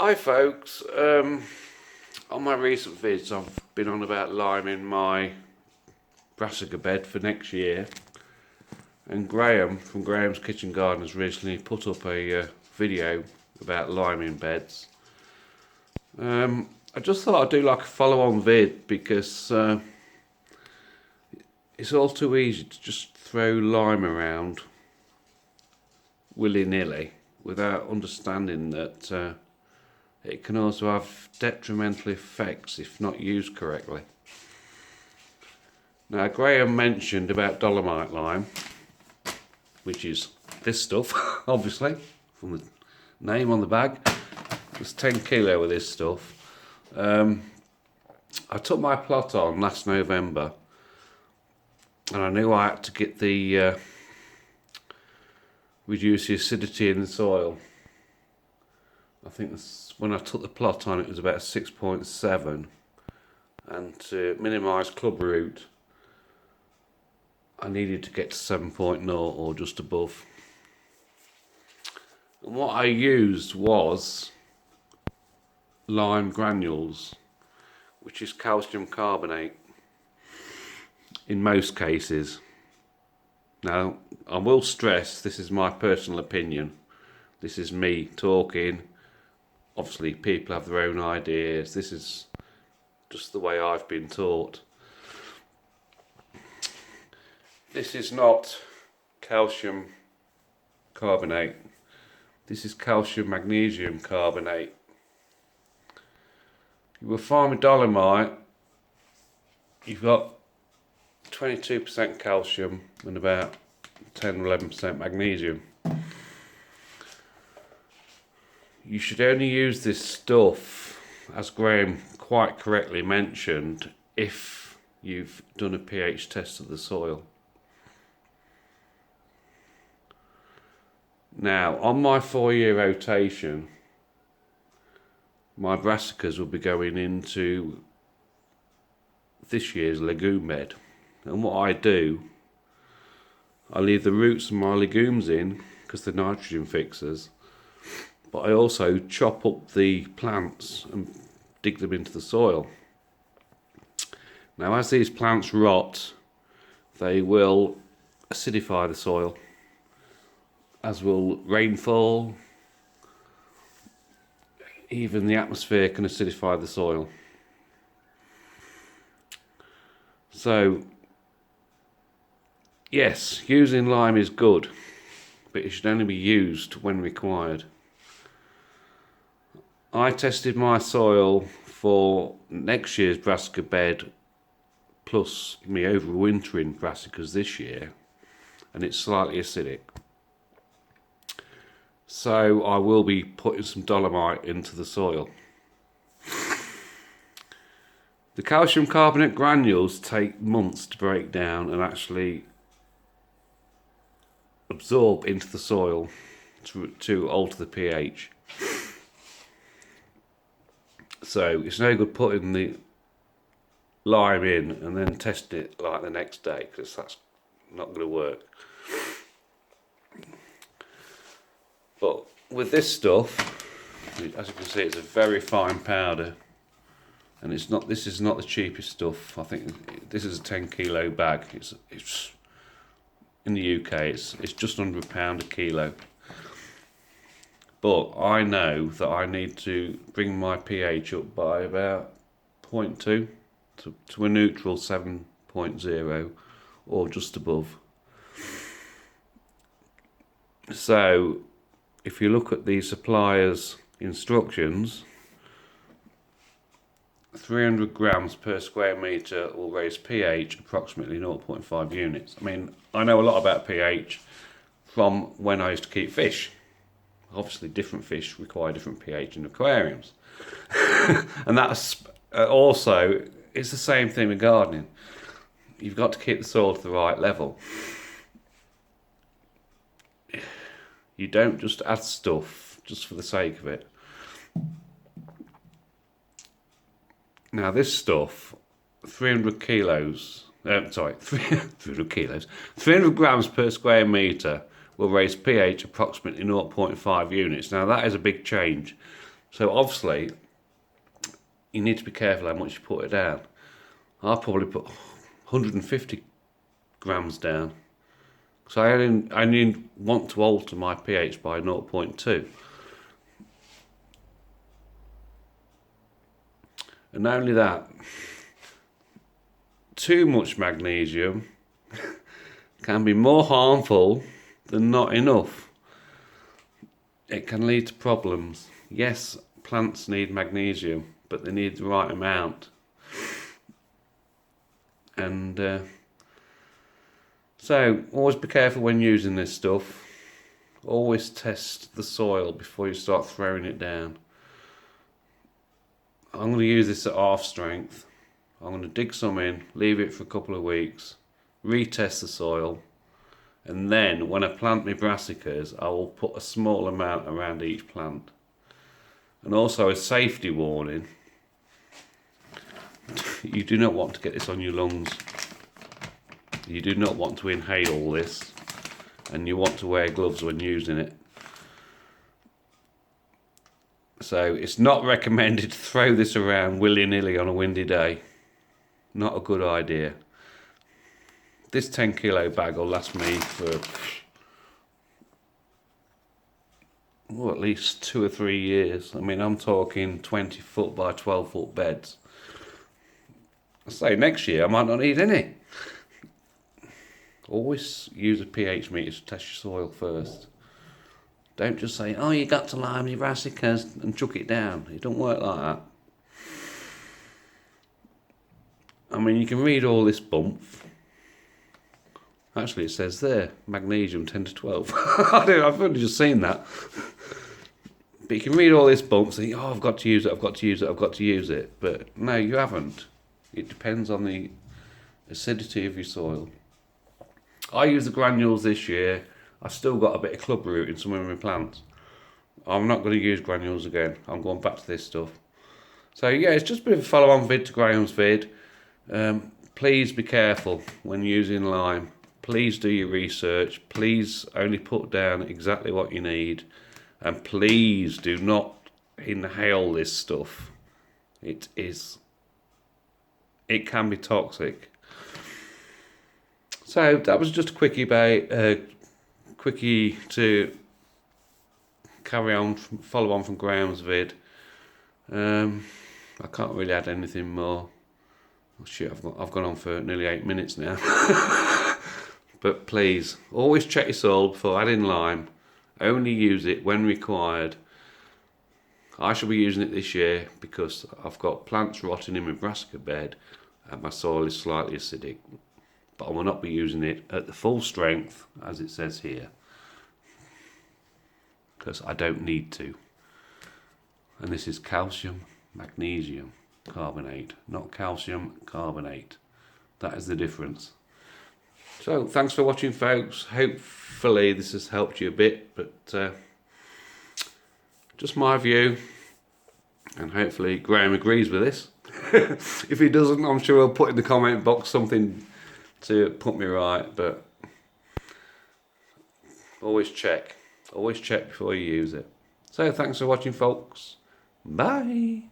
Hi folks, on my recent vids I've been on about liming my brassica bed for next year, and Graham from Graham's Kitchen Garden has recently put up a video about liming beds. I just thought I'd do like a follow-on vid because it's all too easy to just throw lime around willy-nilly without understanding that it can also have detrimental effects if not used correctly. Now, Graham mentioned about Dolomite lime, which is this stuff, obviously, from the name on the bag. There's 10 kilo of this stuff. I took my plot on last November, and I knew I had to get the reduce the acidity in the soil. I think when I took the plot on, it was about 6.7, and to minimise club root I needed to get to 7.0 or just above. And what I used was lime granules, which is calcium carbonate in most cases. Now, I will stress this is my personal opinion. This is me talking. Obviously, people have their own ideas. This is just the way I've been taught. This is not calcium carbonate. This is calcium magnesium carbonate. You will find with Dolomite, you've got 22% calcium and about 10 or 11% magnesium. You should only use this stuff, as Graham quite correctly mentioned, if you've done a pH test of the soil. Now, on my 4-year rotation, my brassicas will be going into this year's legume bed. And what I do, I leave the roots of my legumes in because they're nitrogen fixers, but I also chop up the plants and dig them into the soil. Now, as these plants rot, they will acidify the soil, as will rainfall. Even the atmosphere can acidify the soil. So, yes, using lime is good, but it should only be used when required. I tested my soil for next year's brassica bed plus me overwintering brassicas this year, and it's slightly acidic. So I will be putting some Dolomite into the soil. The calcium carbonate granules take months to break down and actually absorb into the soil to alter the pH. So it's no good putting the lime in and then testing it like the next day, because that's not going to work. But with this stuff, as you can see, it's a very fine powder, and it's not. This is not the cheapest stuff. I think this is a 10 kilo bag. It's in the UK. It's just under £1 a kilo. But I know that I need to bring my pH up by about 0.2 to a neutral 7.0 or just above. So if you look at the supplier's instructions, 300 grams per square metre will raise pH approximately 0.5 units. I mean, I know a lot about pH from when I used to keep fish. Obviously, different fish require different pH in aquariums. And that's also, it's the same thing with gardening. You've got to keep the soil to the right level. You don't just add stuff just for the sake of it. Now, this stuff, 300 kilos, 300 kilos, 300 grams per square metre will raise pH approximately 0.5 units. Now, that is a big change. So obviously, you need to be careful how much you put it down. I'll probably put 150 grams down. So I only want to alter my pH by 0.2. And not only that, too much magnesium can be more harmful than not enough. It can lead to problems. Yes, plants need magnesium, but they need the right amount. And so always be careful when using this stuff. Always test the soil before you start throwing it down. I'm going to use this at half strength. I'm going to dig some in, leave it for a couple of weeks, retest the soil, and then when I plant my brassicas, I will put a small amount around each plant. And also a safety warning, you do not want to get this on your lungs. You do not want to inhale this, and you want to wear gloves when using it. So it's not recommended to throw this around willy-nilly on a windy day. Not a good idea. This 10 kilo bag will last me for at least 2 or 3 years. I mean, I'm talking 20 foot by 12 foot beds. I say next year I might not need any. Always use a pH meter to test your soil first. Don't just say, oh, you got to lime your brassicas and chuck it down. It don't work like that. I mean, you can read all this bump. Actually, it says there, magnesium 10 to 12. I've only just seen that. But you can read all this bump and think, oh, I've got to use it, I've got to use it, I've got to use it. But no, you haven't. It depends on the acidity of your soil. I use the granules this year. I've still got a bit of club root in some of my plants. I'm not going to use granules again. I'm going back to this stuff. So yeah, it's just a bit of a follow-on vid to Graham's vid. Please be careful when using lime. Please do your research. Please only put down exactly what you need. And please do not inhale this stuff. It can be toxic. So that was just a quickie to carry on, follow on from Graham's vid. I can't really add anything more. Oh shit, I've gone on for nearly 8 minutes now. But please, always check your soil before adding lime. Only use it when required. I shall be using it this year because I've got plants rotting in my brassica bed and my soil is slightly acidic. But I will not be using it at the full strength as it says here, because I don't need to. And this is calcium magnesium carbonate, not calcium carbonate. That is the difference. So thanks for watching, folks. Hopefully this has helped you a bit, but just my view, and hopefully Graham agrees with this. If he doesn't, I'm sure he'll put in the comment box something to put me right, but always check before you use it. So thanks for watching, folks. Bye.